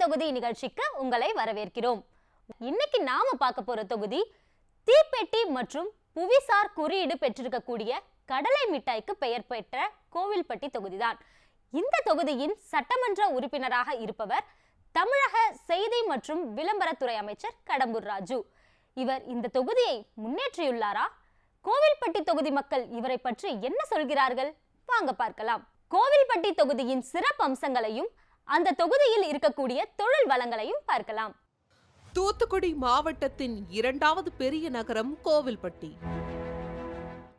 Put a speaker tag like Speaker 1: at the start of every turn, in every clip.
Speaker 1: தொகுதி நிகழ்ச்சிக்கு உங்களை வரவேற்கிறோம். இன்னைக்கு நாம பார்க்க போற தொகுதி தீப்பெட்டி மற்றும் புவிசார் குறியீடு பெற்றிருக்கக்கூடிய கடலை மிட்டாய்க்கு பெயர் பெற்ற கோவில்பட்டி தொகுதிதான். இந்த தொகுதியின் சட்டமன்ற உறுப்பினராக இருப்பவர் தமிழக செய்தி மற்றும் விளம்பரத்துறை அமைச்சர் கடம்பூர் ராஜு. இவர் இந்த தொகுதியை முன்னேற்றியுள்ளாரா? கோவில்பட்டி தொகுதி மக்கள் இவரை பற்றி என்ன சொல்கிறார்கள்? வாங்க பார்க்கலாம். கோவில்பட்டி தொகுதியின் சிறப்பு அம்சங்களையும் அந்த தொகுதியில் இருக்கக்கூடிய தொழில் வளங்களையும் பார்க்கலாம்.
Speaker 2: தூத்துக்குடி மாவட்டத்தின் இரண்டாவது பெரிய நகரம் கோவில்பட்டி.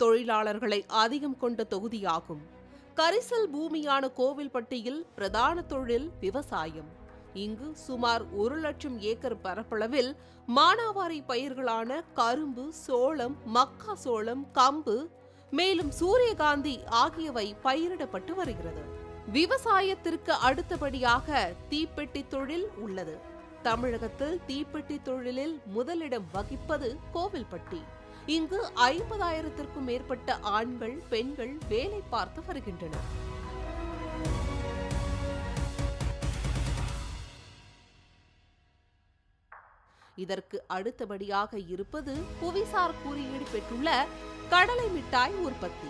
Speaker 2: தொழிலாளர்களை அதிகம் கொண்ட தொகுதியாகும். கரிசல் பூமியான கோவில்பட்டியில் பிரதான தொழில் விவசாயம். இங்கு சுமார் 1,00,000 ஏக்கர் பரப்பளவில் மானாவாரி பயிர்களான கரும்பு, சோளம், மக்காசோளம், கம்பு, மேலும் சூரியகாந்தி ஆகியவை பயிரிடப்பட்டு வருகிறது. விவசாயத்திற்கு அடுத்தபடியாக தீப்பெட்டி தொழில் உள்ளது. தமிழகத்தில் தீப்பெட்டி தொழிலில் முதலிடம் வகிப்பது கோவில்பட்டி. இங்கு 50,000க்கும் மேற்பட்ட ஆண்கள், பெண்கள் வேலை பார்த்து வருகின்றனர். இதற்கு அடுத்தபடியாக இருப்பது புவிசார் குறியீடு பெற்றுள்ள கடலை மிட்டாய் உற்பத்தி.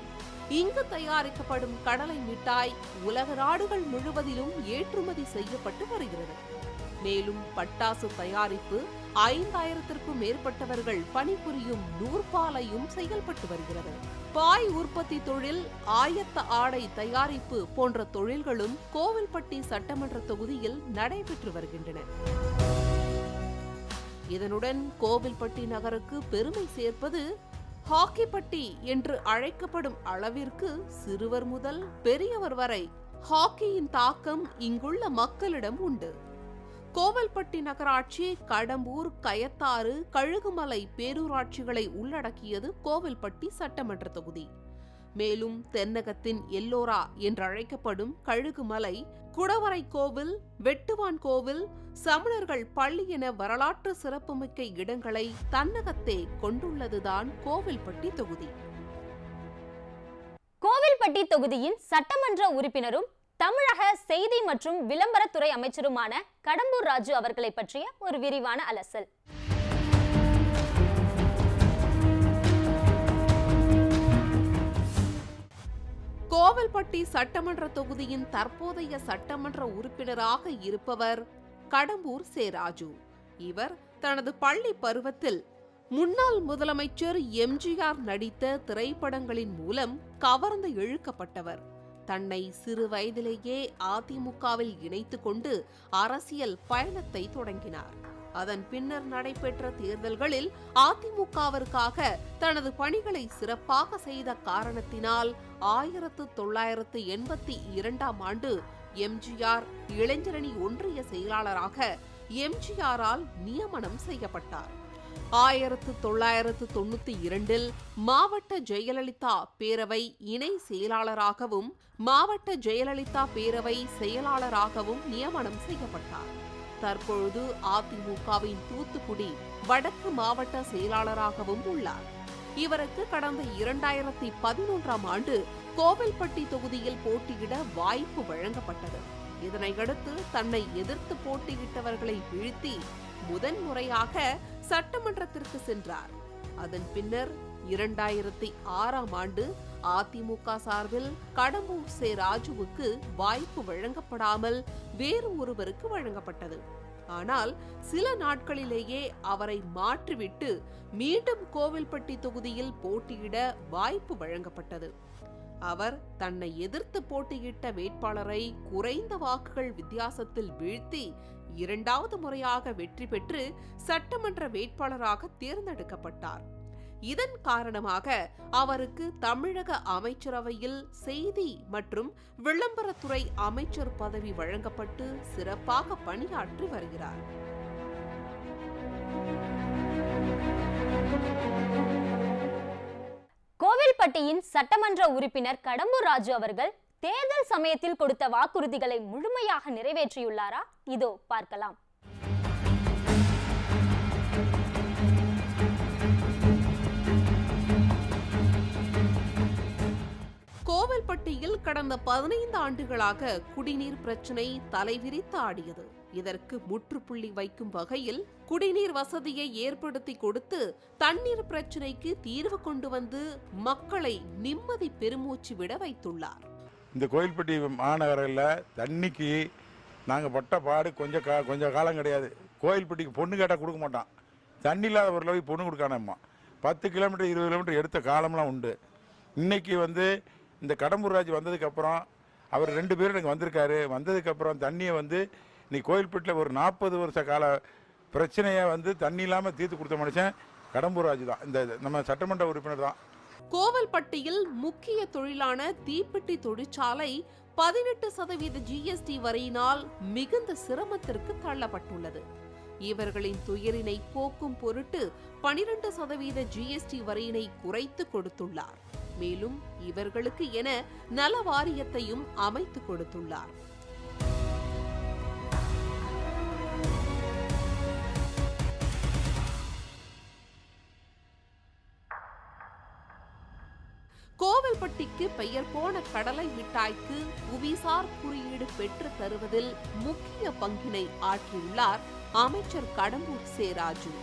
Speaker 2: இங்கு தயாரிக்கப்படும் கடலை மிட்டாய் உலக நாடுகள் முழுவதிலும் ஏற்றுமதி செய்யப்பட்டு வருகிறது. மேலும் பட்டாசு தயாரிப்பு 5,000க்கும் மேற்பட்டவர்கள் பணிபுரியும் நூற்பாலையும் செயல்பட்டு வருகிறது. பாய் உற்பத்தி தொழில், ஆயத்த ஆடை தயாரிப்பு போன்ற தொழில்களும் கோவில்பட்டி சட்டமன்ற தொகுதியில் நடைபெற்று வருகின்றன. இதனுடன் கோவில்பட்டி நகருக்கு பெருமை சேர்ப்பது ஹாக்கிப்பட்டி என்று அழைக்கப்படும் அளவிற்கு சிறுவர் முதல் பெரியவர் வரை ஹாக்கியின் தாக்கம் இங்குள்ள மக்களிடம் உண்டு. கோவில்பட்டி நகராட்சி கடம்பூர், கயத்தாறு, கழுகுமலை பேரூராட்சிகளை உள்ளடக்கியது கோவில்பட்டி சட்டமன்ற தொகுதி. மேலும் தென்னகத்தின் எல்லோரா என்றழைக்கப்படும் கழுகுமலை, குடவரை கோவில், வெட்டுவான் கோவில், சமணர்கள் பள்ளி என வரலாற்று சிறப்புமிக்க இடங்களை தன்னகத்தே கொண்டுள்ளதுதான் கோவில்பட்டி தொகுதி.
Speaker 1: கோவில்பட்டி தொகுதியின் சட்டமன்ற உறுப்பினரும் தமிழக செய்தி மற்றும் விளம்பரத்துறை அமைச்சருமான கடம்பூர் ராஜு அவர்களை பற்றிய ஒரு விரிவான அலசல்.
Speaker 2: கோவில்பட்டி சட்டமன்ற தொகுதியின் தற்போதைய சட்டமன்ற உறுப்பினராக இருப்பவர் கடம்பூர் ராஜு. இவர் தனது பள்ளி பருவத்தில் முன்னாள் முதலமைச்சர் எம்ஜிஆர் நடித்த திரைப்படங்களின் மூலம் கவர்ந்து இழுக்கப்பட்டவர். தன்னை சிறு வயதிலேயே அதிமுகவில் இணைத்துக் கொண்டு அரசியல் பயணத்தை தொடங்கினார். அதன் பின்னர் நடைபெற்ற தேர்தல்களில் அதிமுகவிற்காக தனது பணிகளை சிறப்பாக செய்த காரணத்தினால் 1982ஆம் ஆண்டு எம்ஜிஆர் இளைஞரணி ஒன்றிய செயலாளராக எம்ஜிஆரால் நியமனம் செய்யப்பட்டார். 1992இல் மாவட்ட ஜெயலலிதா பேரவை இணை செயலாளராகவும் மாவட்ட ஜெயலலிதா பேரவை செயலாளராகவும் நியமனம் செய்யப்பட்டார். தற்பொழுது அதிமுகவின் தூத்துக்குடி வடக்கு மாவட்ட செயலாளராகவும் உள்ளார். இவருக்கு கடந்த 2011ஆம் ஆண்டு கோவில்பட்டி தொகுதியில் போட்டியிட வாய்ப்பு வழங்கப்பட்டது. இதனையடுத்து தன்னை எதிர்த்து போட்டியிட்டவர்களை வீழ்த்தி முதன்முறையாக சட்டமன்றத்திற்கு சென்றார். அதன் பின்னர் 2006ஆம் ஆண்டு அதிமுக சார்பில் கடம்பூர் ராஜுவுக்கு வாய்ப்பு வழங்கப்படாமல் வேறு ஒருவருக்கு வழங்கப்பட்டது. ஆனால் சில நாட்களிலேயே அவரை மாற்றிவிட்டு மீண்டும் கோவில்பட்டி தொகுதியில் போட்டியிட வாய்ப்பு வழங்கப்பட்டது. அவர் தன்னை எதிர்த்து போட்டியிட்ட வேட்பாளரை குறைந்த வாக்குகள் வித்தியாசத்தில் வீழ்த்தி 2வது முறையாக வெற்றி பெற்று சட்டமன்ற வேட்பாளராக தேர்ந்தெடுக்கப்பட்டார். இதன் காரணமாக அவருக்கு தமிழக அமைச்சரவையில் செய்தி மற்றும் விளம்பரத்துறை அமைச்சர் பதவி வழங்கப்பட்டு சிறப்பாக பணியாற்றி வருகிறார்.
Speaker 1: கோவில்பட்டியின் சட்டமன்ற உறுப்பினர் கடம்பூர் ராஜு அவர்கள் தேர்தல் சமயத்தில் கொடுத்த வாக்குறுதிகளை முழுமையாக நிறைவேற்றியுள்ளாரா? இதோ பார்க்கலாம்.
Speaker 2: கோவில்பட்டியில் கடந்த 15 ஆண்டுகளாக குடிநீர் பிரச்சினை தலைவிரித்து ஆடியது. இதற்கு முற்றுப்புள்ளி வைக்கும் வகையில் குடிநீர் வசதியை ஏற்படுத்தி கொடுத்து தண்ணீர் பிரச்சினைக்கு தீர்வு கொண்டு வந்து மக்களை நிம்மதி பெருமூச்சு விட வைத்துள்ளார்.
Speaker 3: இந்த கோவில்பட்டி மாநகரில் தண்ணிக்கு நாங்கள் பட்ட பாடு கொஞ்சம் காலம் கிடையாது. கோவில்பட்டிக்கு பொண்ணு கேட்டால் கொடுக்க மாட்டான். தண்ணி இல்லாத ஒரு அளவுக்கு பொண்ணு கொடுக்கானம்மா. 10 கிலோமீட்டர் 20 கிலோமீட்டர் எடுத்த காலம்லாம் உண்டு. இன்னைக்கு இந்த கடம்பூர் ராஜ் வந்ததுக்கப்புறம் அவர் 2 பேரும் எனக்கு வந்திருக்காரு. வந்ததுக்கப்புறம் தண்ணியை இன்னைக்கு கோவில்பட்டியில் ஒரு 40 வருஷ கால பிரச்சனையை தண்ணி இல்லாமல் தீர்த்து கொடுத்த மனுஷன் கடம்பூர் ராஜ் தான். இந்த நம்ம சட்டமன்ற உறுப்பினர் தான்.
Speaker 2: கோவில்பட்டியில் முக்கிய தொழிலான தீப்பெட்டி தொழிற்சாலை 18% GST வரியினால் மிகுந்த சிரமத்திற்கு தள்ளப்பட்டுள்ளது. இவர்களின் துயரினை போக்கும் பொருட்டு 12% GST வரியினை குறைத்து கொடுத்துள்ளார். மேலும் இவர்களுக்கு என நல வாரியத்தையும் அமைத்து கொடுத்துள்ளார். கோவில்பட்டிக்கு பெயர் போன கடலை மிட்டாய்க்கு புவிசார் குறியீடு பெற்று தருவதில் முக்கிய பங்கினை ஆற்றியுள்ளார் அமைச்சர் கடம்பூர் சே ராஜு.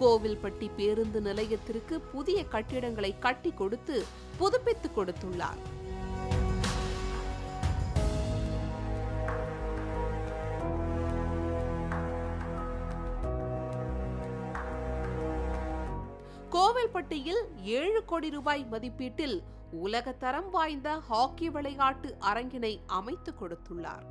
Speaker 2: கோவில்பட்டி பேருந்து நிலையத்திற்கு புதிய கட்டிடங்களை கட்டி கொடுத்து புதுப்பித்து கொடுத்துள்ளார். கோவில்பட்டியில் 7 கோடி ரூபாய் மதிப்பீட்டில் உலகத்தரம் வாய்ந்த ஹாக்கி விளையாட்டு அரங்கினை அமைத்து கொடுத்துள்ளார்.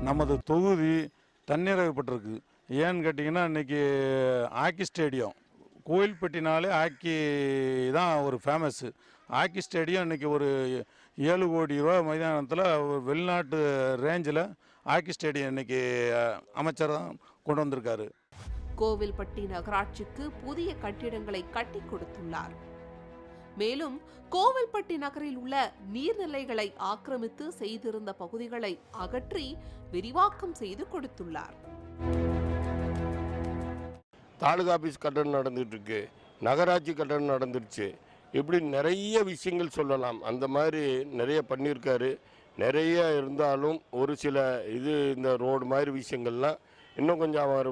Speaker 3: நமது தொகுதி தன்னிறைவுப்பட்டிருக்கு. ஏன்னு கேட்டிங்கன்னா இன்றைக்கி ஹாக்கி ஸ்டேடியம், கோவில்பட்டினாலே ஹாக்கி தான் ஒரு ஃபேமஸ்ஸு. ஹாக்கி ஸ்டேடியம் இன்றைக்கி ஒரு 7 கோடி ரூபா மைதானத்தில் வெளிநாட்டு ரேஞ்சில் ஹாக்கி ஸ்டேடியம் இன்றைக்கி அமைச்சர் தான் கொண்டு வந்திருக்காரு.
Speaker 2: கோவில்பட்டி நகராட்சிக்கு புதிய கட்டிடங்களை கட்டி கொடுத்துள்ளார். மேலும் கோவில்பட்டி நகரில் உள்ள நீர்நிலைகளை ஆக்கிரமித்து செய்திருந்த பகுதிகளை அகற்றி விரிவாக்கம் செய்து கொடுத்துள்ளார்.
Speaker 4: தாலுகா ஆபீஸ் கட்டணம் நடந்துட்டு இருக்கு, நகராட்சி கட்டணம் நடந்துருச்சு. இப்படி நிறைய விஷயங்கள் சொல்லலாம். அந்த மாதிரி நிறைய பண்ணியிருக்காரு. நிறைய இருந்தாலும் ஒரு சில இந்த ரோடு மாதிரி விஷயங்கள்லாம் இன்னும் கொஞ்சம் அவர்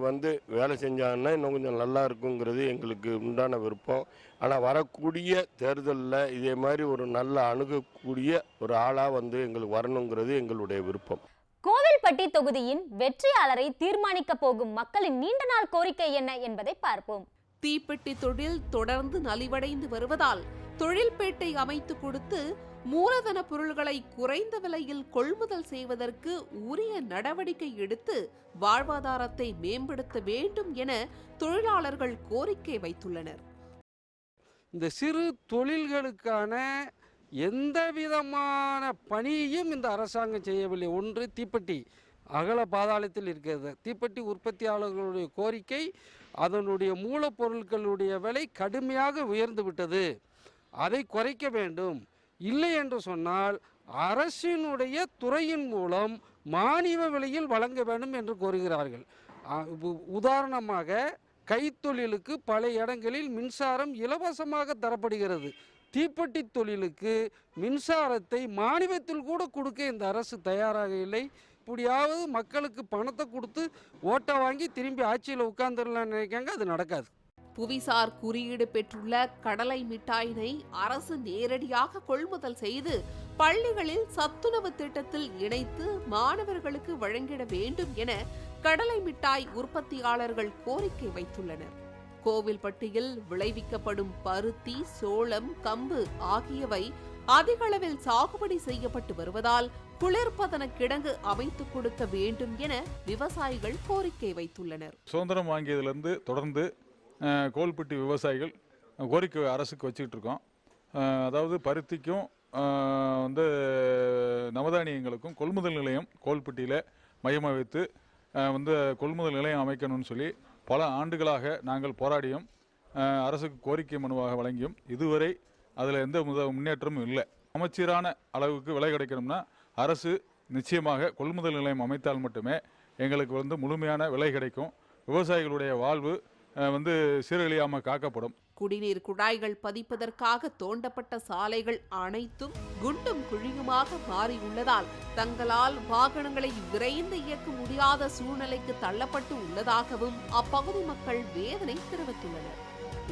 Speaker 4: வேலை செஞ்சாங்கன்னா இன்னும் கொஞ்சம் நல்லா இருக்குங்கிறது எங்களுக்கு உண்டான விருப்பம். ஆனால் வரக்கூடிய தேர்தலில் இதே மாதிரி ஒரு நல்ல அணுகக்கூடிய ஒரு ஆளாக எங்களுக்கு வரணுங்கிறது எங்களுடைய விருப்பம்.
Speaker 1: கோவில்பட்டி தொகுதியின் வெற்றியாளரை தீர்மானிக்க போகும் மக்களின் நீண்ட நாள் கோரிக்கை என்ன என்பதை பார்ப்போம்.
Speaker 2: தீப்பெட்டி தொழில் தொடர்ந்து நலிவடைந்து வருவதால் தொழில்பேட்டை அமைத்து கொடுத்து மூலதன பொருள்களை குறைந்த விலையில் கொள்முதல் செய்வதற்கு உரிய நடவடிக்கை எடுத்து வாழ்வாதாரத்தை மேம்படுத்த வேண்டும் என தொழிலாளர்கள் கோரிக்கை வைத்துள்ளனர்.
Speaker 5: இந்த சிறு தொழில்களுக்கான எந்த விதமான பணியையும் இந்த அரசாங்கம் செய்யவில்லை. ஒன்று, தீப்பெட்டி அகல பாதாளத்தில் இருக்கிறது. தீப்பெட்டி உற்பத்தியாளர்களுடைய கோரிக்கை, அதனுடைய மூலப்பொருட்களுடைய விலை கடுமையாக உயர்ந்து விட்டது, அதை குறைக்க வேண்டும். இல்லை என்று சொன்னால் அரசினுடைய துறையின் மூலம் மானிய விலையில் வழங்க வேண்டும் என்று கோருகிறார்கள். உதாரணமாக கைத்தொழிலுக்கு பல இடங்களில் மின்சாரம் இலவசமாக தரப்படுகிறது. தீப்பெட்டி தொழிலுக்கு மின்சாரத்தை மானியத்தில் கூட கொடுக்க இந்த அரசு தயாராக இல்லை. இப்படியாவது மக்களுக்கு பணத்தை கொடுத்து ஓட்டை வாங்கி திரும்பி ஆட்சியில் உட்கார்ந்துடலாம்னு நினைக்காங்க. அது நடக்காது.
Speaker 2: புவிசார் குறியீடு பெற்றுள்ள கடலை மிட்டாயினை அரசு நேரடியாக கொள்முதல் செய்து பள்ளிகளில் சத்துணவு திட்டத்தில் இணைத்து மாணவர்களுக்கு வழங்கிட வேண்டும் என கடலை மிட்டாய் உற்பத்தியாளர்கள் கோரிக்கை வைத்துள்ளனர். கோவில்பட்டியில் விளைவிக்கப்படும் பருத்தி, சோளம், கம்பு ஆகியவை அதிகளவில் சாகுபடி செய்யப்பட்டு வருவதால் குளிர்பதன கிடங்கு அமைத்து கொடுக்க வேண்டும் என விவசாயிகள் கோரிக்கை வைத்துள்ளனர்.
Speaker 6: சுதந்திரம் வாங்கியதிலிருந்து தொடர்ந்து கோவில்பட்டி விவசாயிகள் கோரிக்கை அரசுக்கு வச்சுக்கிட்டு இருக்கோம். அதாவது பருத்திக்கும் நவதானியங்களுக்கும் கொள்முதல் நிலையம் கோவில்பட்டியில் மையமாக வைத்து வந்து கொள்முதல் நிலையம் அமைக்கணும்னு சொல்லி பல ஆண்டுகளாக நாங்கள் போராடியும் அரசுக்கு கோரிக்கை மனுவாக வழங்கியும் இதுவரை அதில் எந்த முன்னேற்றமும் இல்லை. சமச்சீரான அளவுக்கு விலை கிடைக்கணும்னா அரசு நிச்சயமாக கொள்முதல் நிலையம் அமைத்தால் மட்டுமே எங்களுக்கு வந்து முழுமையான விலை கிடைக்கும். விவசாயிகளுடைய வாழ்வு வந்து சீரழியாமல் காக்கப்படும்.
Speaker 2: குடிநீர் குழாய்கள் பதிப்பதற்காக தோண்டப்பட்ட சாலைகள் அனைத்தும் குண்டும் குழியுமாக மாறியுள்ளதால் தங்களால் வாகனங்களை விரைந்து இயக்க முடியாத சூழ்நிலைக்கு தள்ளப்பட்டு உள்ளதாகவும் அப்பகுதி மக்கள் வேதனை தெரிவித்துள்ளனர்.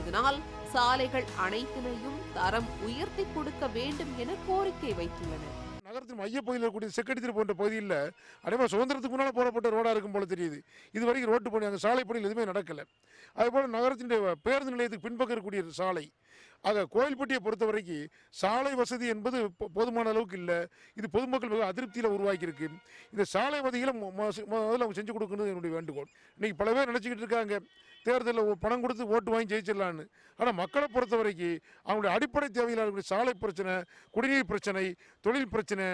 Speaker 2: இதனால் சாலைகள் அனைத்தினையும் தரம் உயர்த்தி கொடுக்க வேண்டும் என கோரிக்கை வைத்துள்ளனர்.
Speaker 7: நகரத்தின் மையப்பகுதியில் இருக்கக்கூடிய செக்கடித்தல் போன்ற பகுதியில் அதேமாதிரி சுதந்திரத்துக்கு முன்னால் போடப்பட்ட ரோடாக இருக்கும் போல தெரியுது. இது வரைக்கும் ரோட்டு பணி, அங்கே சாலை பணிகள் எதுவுமே நடக்கலை. அதேபோல் நகரத்தினுடைய பேருந்து நிலையத்துக்கு பின்பக்கம் இருக்கக்கூடிய சாலை, ஆக கோயில்பட்டியை பொறுத்த வரைக்கும் சாலை வசதி என்பது போதுமான அளவுக்கு இல்லை. இது பொதுமக்கள் மிக அதிருப்தியில் உருவாக்கியிருக்கு. இந்த சாலை வசதிகளை முதல்ல அவங்க செஞ்சு கொடுக்கணுது என்னுடைய வேண்டுகோள். இன்றைக்கி பல பேர் நினச்சிக்கிட்டு இருக்காங்க தேர்தலில் பணம் கொடுத்து ஓட்டு வாங்கி ஜெயிச்சிடலான்னு. ஆனால் மக்களை பொறுத்த வரைக்கும் அவங்களுடைய அடிப்படை தேவையில் இருக்கக்கூடிய சாலை பிரச்சனை, குடிநீர் பிரச்சனை, தொழில் பிரச்சனை,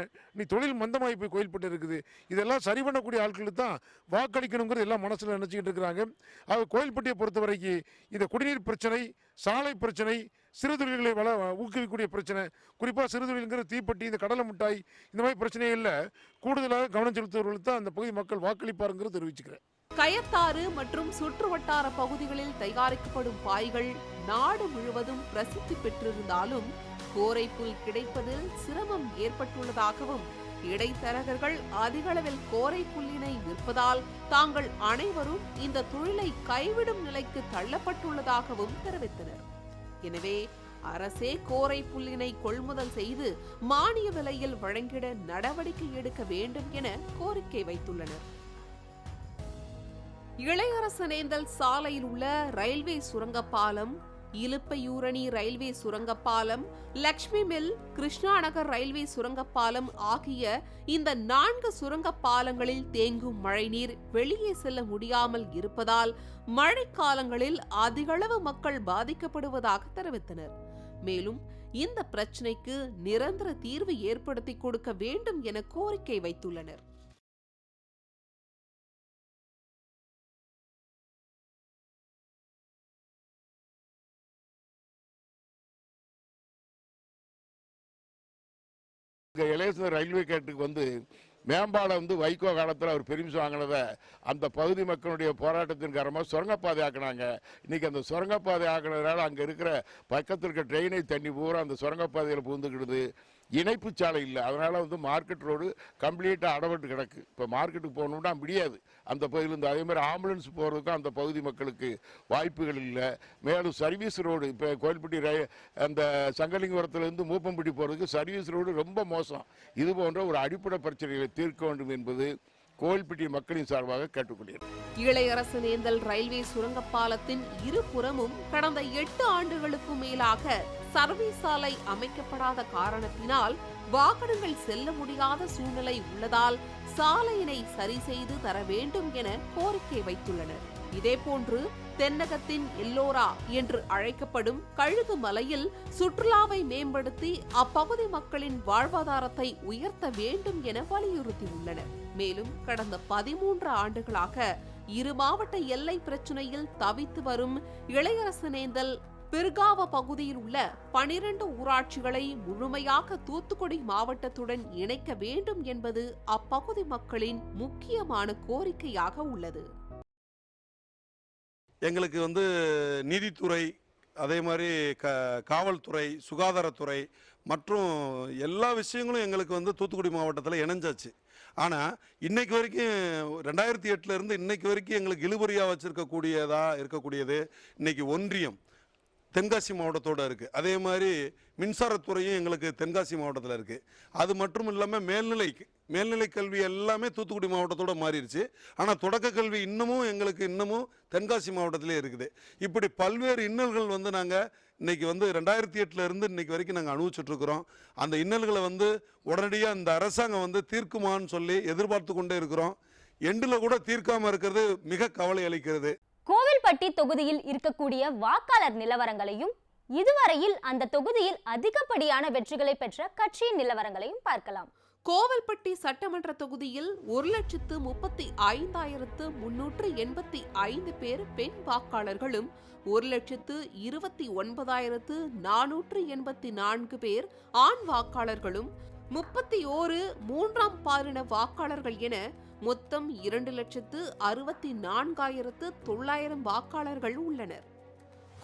Speaker 7: தொழில் மந்தமாகி போய் கோயில்பட்டு இருக்குது. இதெல்லாம் சரி பண்ணக்கூடிய ஆட்களுக்கு தான் வாக்களிக்கணுங்கிறது எல்லாம் மனசில் நினச்சிக்கிட்டு இருக்கிறாங்க. ஆக கோயில்பட்டியை பொறுத்த வரைக்கும் இந்த குடிநீர் பிரச்சனை, சாலை பிரச்சனை, சிறு தொழில்களை ஊக்குவிக்கக்கூடிய பிரச்சனை, குறிப்பாக சிறு தொழில்ங்கிற தீப்பெட்டி, இந்த கடலை மிட்டாய், இந்த மாதிரி பிரச்சனைகளில் கூடுதலாக கவனம் செலுத்துவர்களுக்கு தான் அந்த பகுதி மக்கள் வாக்களிப்பாருங்கிறது தெரிவிச்சுக்கிறேன்.
Speaker 2: கயத்தாறு மற்றும் சுற்றுவட்டார பகுதிகளில் தயாரிக்கப்படும் பாய்கள் நாடு முழுவதும் பிரசித்தி பெற்றிருந்தாலும் கோரைப்புல் கிடைப்பதில் சிரமம் ஏற்பட்டுள்ளதாகவும் இடைத்தரகர்கள் அதிகளவில் கோரை புல்லினை விற்பதால் தாங்கள் அனைவரும் இந்த தொழிலை கைவிடும் நிலைக்கு தள்ளப்பட்டுள்ளதாகவும் தெரிவித்தனர். எனவே அரசே கோரை புல்லினை கொள்முதல் செய்து மானிய விலையில் வழங்கிட நடவடிக்கை எடுக்க வேண்டும் என கோரிக்கை வைத்துள்ளனர். இளையரசனேந்தல் சாலையில் உள்ள ரயில்வே சுரங்கப்பாலம், இலுப்பையூரணி ரயில்வே சுரங்கப்பாலம், லக்ஷ்மி மில், கிருஷ்ணாநகர் ரயில்வே சுரங்கப்பாலம் ஆகிய இந்த 4 சுரங்கப்பாலங்களில் தேங்கும் மழைநீர் வெளியே செல்ல முடியாமல் இருப்பதால் மழைக்காலங்களில் அதிகளவு மக்கள் பாதிக்கப்படுவதாக தெரிவித்தனர். மேலும் இந்த பிரச்சினைக்கு நிரந்தர தீர்வு ஏற்படுத்தி கொடுக்க வேண்டும் என கோரிக்கை வைத்துள்ளனர்.
Speaker 4: இங்கே இளையசர் ரயில்வே கேட்டுக்கு வந்து மேம்பாலம் வந்து வைகோ காலத்தில் அவர் பெருமிச்சு வாங்கினதை அந்த பகுதி மக்களுடைய போராட்டத்தின் காரணமாக சுரங்கப்பாதை ஆக்கினாங்க. இன்றைக்கி அந்த சுரங்கப்பாதை ஆக்கினதுனால அங்கே இருக்கிற பக்கத்தில் இருக்க ட்ரெயினேஜ் தண்ணி பூரா அந்த சுரங்கப்பாதையில் பூந்துக்கிடுது. இணைப்பு சாலை இல்லை. அதனால் வந்து மார்க்கெட் ரோடு கம்ப்ளீட்டாக அடப்பட்டு கிடக்கு. இப்போ மார்க்கெட்டுக்கு போகணும்னா முடியாது அந்த பகுதியிலேருந்து. அதேமாதிரி ஆம்புலன்ஸ் போகிறதுக்கும் அந்த பகுதி மக்களுக்கு வாய்ப்புகள் இல்லை. மேலும் சர்வீஸ் ரோடு, இப்போ கோயில்பட்டி அந்த சங்கலிங்கபுரத்துலேருந்து மூப்பம்பட்டி போகிறதுக்கு சர்வீஸ் ரோடு ரொம்ப மோசம். இது போன்ற ஒரு அடிப்படை பிரச்சனைகளை தீர்க்க வேண்டும் என்பது கோயில்பட்டி மக்களின் சார்பாக கேட்டுக்கொள்கிறேன்.
Speaker 2: இளையரசனேந்தல் ரயில்வே சுரங்கப்பாலத்தின் இருபுறமும் கடந்த 8 ஆண்டுகளுக்கு மேலாக சர்வீஸ் சாலை அமைக்கப்படாத காரணத்தினால் வாகனங்கள் செல்ல முடியாத சூழ்நிலை உள்ளதால் சாலையினை சரி செய்து தர வேண்டும் என கோரிக்கை வைத்துள்ளனர். இதேபோன்று தென்னகத்தின் எல்லோரா என்று அழைக்கப்படும் கழுகு மலையில் சுற்றுலாவை மேம்படுத்தி அப்பகுதி மக்களின் வாழ்வாதாரத்தை உயர்த்த வேண்டும் என வலியுறுத்தியுள்ளனர். மேலும் கடந்த 13 ஆண்டுகளாக 2 மாவட்ட எல்லை பிரச்சினையில் தவித்து வரும் இளையரசனேந்தல் பிர்காவ பகுதியில் உள்ள 12 ஊராட்சிகளை முழுமையாக தூத்துக்குடி மாவட்டத்துடன் இணைக்க வேண்டும் என்பது அப்பகுதி மக்களின் முக்கியமான கோரிக்கையாக உள்ளது.
Speaker 8: எங்களுக்கு வந்து நீதித்துறை, அதே மாதிரி காவல்துறை, சுகாதாரத்துறை மற்றும் எல்லா விஷயங்களும் எங்களுக்கு வந்து தூத்துக்குடி மாவட்டத்தில் இணைஞ்சாச்சு. ஆனால் இன்னைக்கு வரைக்கும் 2008 இருந்து இன்னைக்கு வரைக்கும் எங்களுக்கு இழுபறியாக இருக்கக்கூடியது இன்னைக்கு ஒன்றியம் தென்காசி மாவட்டத்தோடு இருக்குது. அதே மாதிரி மின்சாரத்துறையும் எங்களுக்கு தென்காசி மாவட்டத்தில் இருக்குது. அது மட்டும் இல்லாமல் மேல்நிலை கல்வி எல்லாமே தூத்துக்குடி மாவட்டத்தோடு மாறிடுச்சு. ஆனால் தொடக்க கல்வி இன்னமும் தென்காசி மாவட்டத்திலே இருக்குது. இப்படி பல்வேறு இன்னல்கள் வந்து நாங்கள் இன்றைக்கி வந்து 2008 இருந்து இன்னைக்கு வரைக்கும் நாங்கள் அனுபவிச்சுட்ருக்குறோம். அந்த இன்னல்களை வந்து உடனடியாக இந்த அரசாங்கம் வந்து தீர்க்குமான்னு சொல்லி எதிர்பார்த்து கொண்டே இருக்கிறோம். எண்டில் கூட தீர்க்காமல் இருக்கிறது மிக கவலை அளிக்கிறது.
Speaker 1: கோவில்பட்டி தொகுதியில் இருக்கக்கூடிய வாக்காளர் நிலவரங்களையும் இதுவரையில் அந்த தொகுதியில் அதிகப்படியான வெற்றிகளை பெற்ற கட்சியின் நிலவரங்களையும் பார்க்கலாம்.
Speaker 2: கோவில்பட்டி சட்டமன்ற தொகுதியில் 1,35,385 பேர் பெண் வாக்காளர்களும் 1,29,484 பேர் ஆண் வாக்காளர்களும் 31 மூன்றாம் பாலின வாக்காளர்கள் என மொத்தம் 2,64,900 வாக்காளர்கள் உள்ளனர்.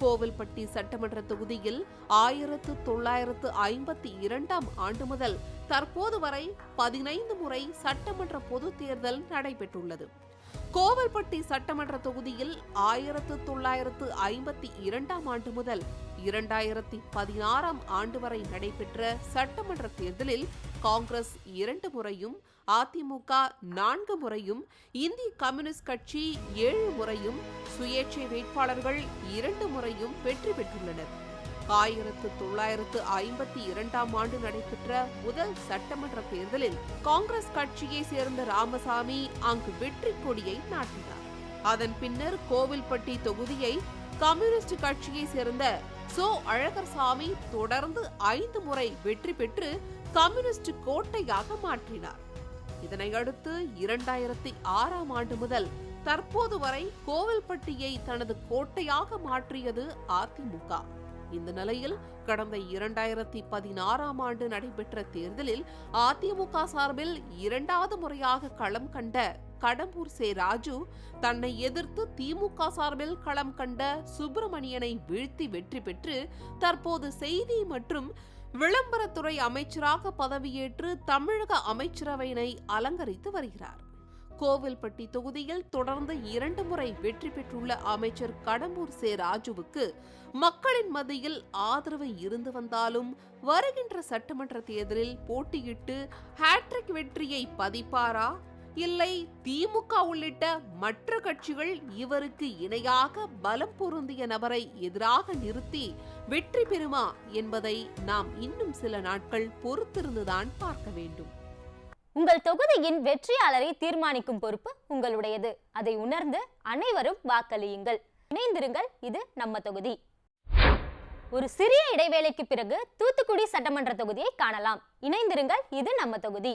Speaker 2: கோவில்பட்டி சட்டமன்ற தொகுதியில் 1952 ஆண்டு முதல் தற்போது வரை 15 முறை சட்டமன்ற பொது தேர்தல் நடைபெற்றுள்ளது. கோவில்பட்டி சட்டமன்ற தொகுதியில் 1952 ஆண்டு முதல் 2016 ஆண்டு வரை நடைபெற்ற சட்டமன்ற தேர்தலில் காங்கிரஸ் 2 முறையும், அதிமுக 4 முறையும், இந்திய கம்யூனிஸ்ட் கட்சி 7 முறையும், சுயேட்சை வேட்பாளர்கள் 2 முறையும் வெற்றி பெற்றுள்ளனர். 1952 ஆண்டு நடைபெற்ற முதல் சட்டமன்ற தேர்தலில் காங்கிரஸ் கட்சியை சேர்ந்த ராமசாமி அங்கு வெற்றி கொடியை நாட்டினார். அதன் பின்னர் கோவில்பட்டி தொகுதியை கம்யூனிஸ்ட் கட்சியை சேர்ந்த சோ அழகர்சாமி தொடர்ந்து 5 முறை வெற்றி பெற்று கம்யூனிஸ்ட் கோட்டையாக மாற்றினார். இதனையடுத்து 2006 ஆண்டு முதல் தற்போது வரை கோவில்பட்டியை தனது கோட்டையாக மாற்றியது அதிமுக. இந்த நிலையில் கடந்த 2016 ஆண்டு நடைபெற்ற தேர்தலில் அதிமுக சார்பில் 2வது முறையாக களம் கண்ட கடம்பூர் சே ராஜு தன்னை எதிர்த்து திமுக சார்பில் களம் கண்ட சுப்பிரமணியனை வீழ்த்தி வெற்றி பெற்று தற்போது செய்தி மற்றும் விளம்பரத்துறை அமைச்சராக பதவியேற்று தமிழக அமைச்சரவையினை அலங்கரித்து வருகிறார். கோவில்பட்டி தொகுதியில் தொடர்ந்து 2 முறை வெற்றி பெற்றுள்ள அமைச்சர் கடம்பூர் சே ராஜுவுக்கு மக்களின் மத்தியில் ஆதரவு இருந்து வந்தாலும் வருகின்ற சட்டமன்ற தேர்தலில் போட்டியிட்டு ஹேட்ரிக் வெற்றியை பதிப்பாரா, இல்லை திமுக உள்ளிட்ட மற்ற கட்சிகள் இவருக்கு இணையாக பலம் பொருந்திய நபரை எதிராக நிறுத்தி வெற்றி பெறுமா என்பதை நாம் இன்னும் சில நாட்கள் பொறுத்திருந்துதான் பார்க்க வேண்டும்.
Speaker 1: உங்கள் தொகுதியின் வெற்றியாளரை தீர்மானிக்கும் பொறுப்பு உங்களுடையது. அதை உணர்ந்து அனைவரும் வாக்களியுங்கள். இணைந்திருங்கள். இது நம்ம தொகுதி. ஒரு சிறிய இடைவேளைக்கு பிறகு தூத்துக்குடி சட்டமன்ற தொகுதியை காணலாம். இணைந்திருங்கள். இது நம்ம தொகுதி.